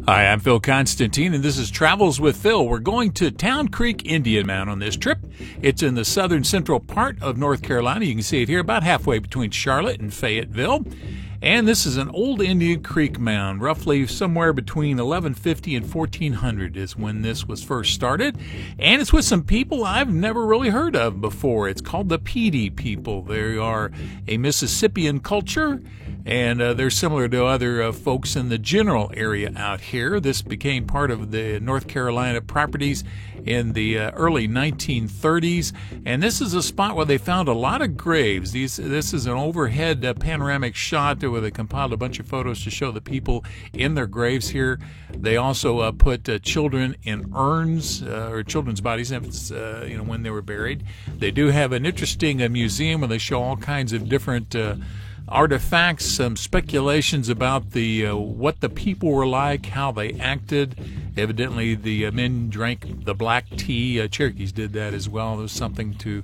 Hi, I'm Phil Constantine, and this is Travels with Phil. We're going to Town Creek Indian Mound on this trip. It's in the southern central part of North Carolina. You can see it here about halfway between Charlotte and Fayetteville. And this is an old Indian Creek mound, roughly somewhere between 1150 and 1400 is when this was first started. And it's with some people I've never really heard of before. It's called the Petey people. They are a Mississippian culture, and they're similar to other folks in the general area out here. This became part of the North Carolina properties in the early 1930s, and this is a spot where they found a lot of graves. This is an overhead panoramic shot where they compiled a bunch of photos to show the people in their graves here. They also put children in urns or children's bodies, when they were buried. They do have an interesting museum where they show all kinds of different artifacts, some speculations about the what the people were like, how they acted. Evidently, the men drank the black tea. Cherokees did that as well. There was something to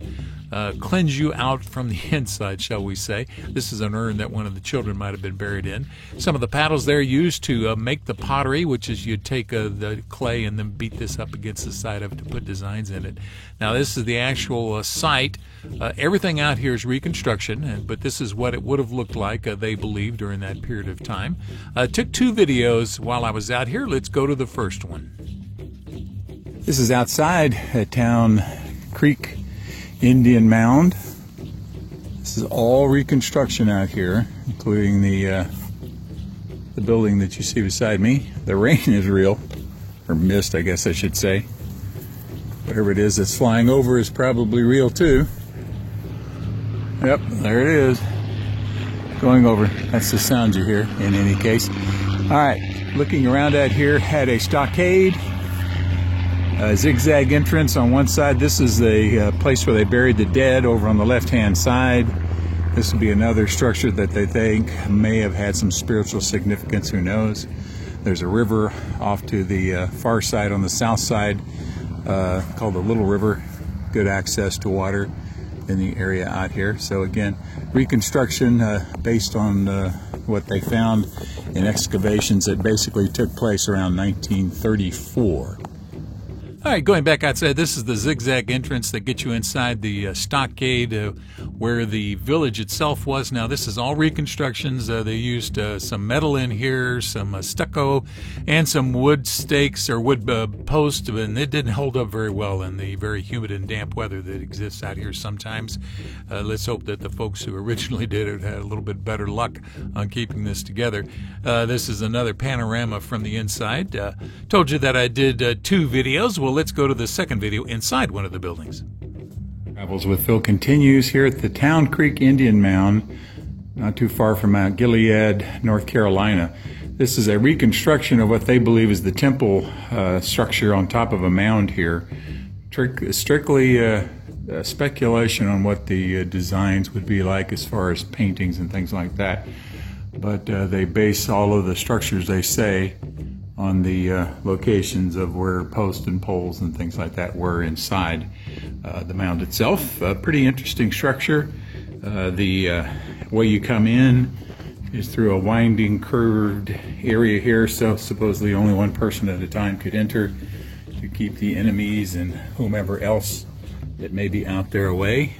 cleanse you out from the inside, shall we say. This is an urn that one of the children might have been buried in. Some of the paddles there used to make the pottery, which is you'd take the clay and then beat this up against the side of it to put designs in it. Now, this is the actual site. Everything out here is reconstruction, but this is what it would have looked like, they believe, during that period of time. Took two videos while I was out here. Let's go to the first one. This is outside Town Creek Indian Mound. This is all reconstruction out here, including the building that you see beside me. The rain is real, or mist, I guess I should say. Whatever it is that's flying over is probably real too. Yep, there it is. Going over. That's the sound you hear in any case. Alright, looking around at here, had a stockade, a zigzag entrance on one side. This is the place where they buried the dead over on the left-hand side. This would be another structure that they think may have had some spiritual significance, who knows. There's a river off to the far side on the south side called the Little River. Good access to water in the area out here. So again, reconstruction based on what they found in excavations that basically took place around 1934. All right, going back outside, this is the zigzag entrance that gets you inside the stockade where the village itself was. Now, this is all reconstructions. They used some metal in here, some stucco, and some wood stakes or wood posts, and it didn't hold up very well in the very humid and damp weather that exists out here sometimes. Let's hope that the folks who originally did it had a little bit better luck on keeping this together. This is another panorama from the inside. Told you that I did two videos. Well, let's go to the second video inside one of the buildings. Travels with Phil continues here at the Town Creek Indian Mound, not too far from Mount Gilead, North Carolina. This is a reconstruction of what they believe is the temple structure on top of a mound here. Strictly speculation on what the designs would be like as far as paintings and things like that. But they base all of the structures, they say, on the locations of where posts and poles and things like that were inside the mound itself. A pretty interesting structure. The way you come in is through a winding, curved area here, so supposedly only one person at a time could enter to keep the enemies and whomever else that may be out there away.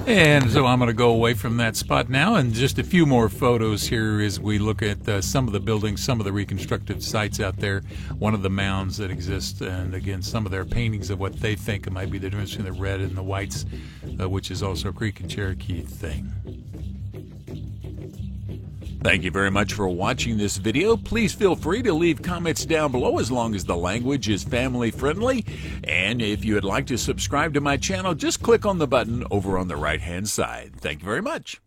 And so I'm going to go away from that spot now, and just a few more photos here as we look at some of the buildings, some of the reconstructed sites out there, one of the mounds that exist, and again, some of their paintings of what they think it might be the difference between the red and the whites, which is also a Creek and Cherokee thing. Thank you very much for watching this video. Please feel free to leave comments down below as long as the language is family friendly. And if you would like to subscribe to my channel, just click on the button over on the right hand side. Thank you very much.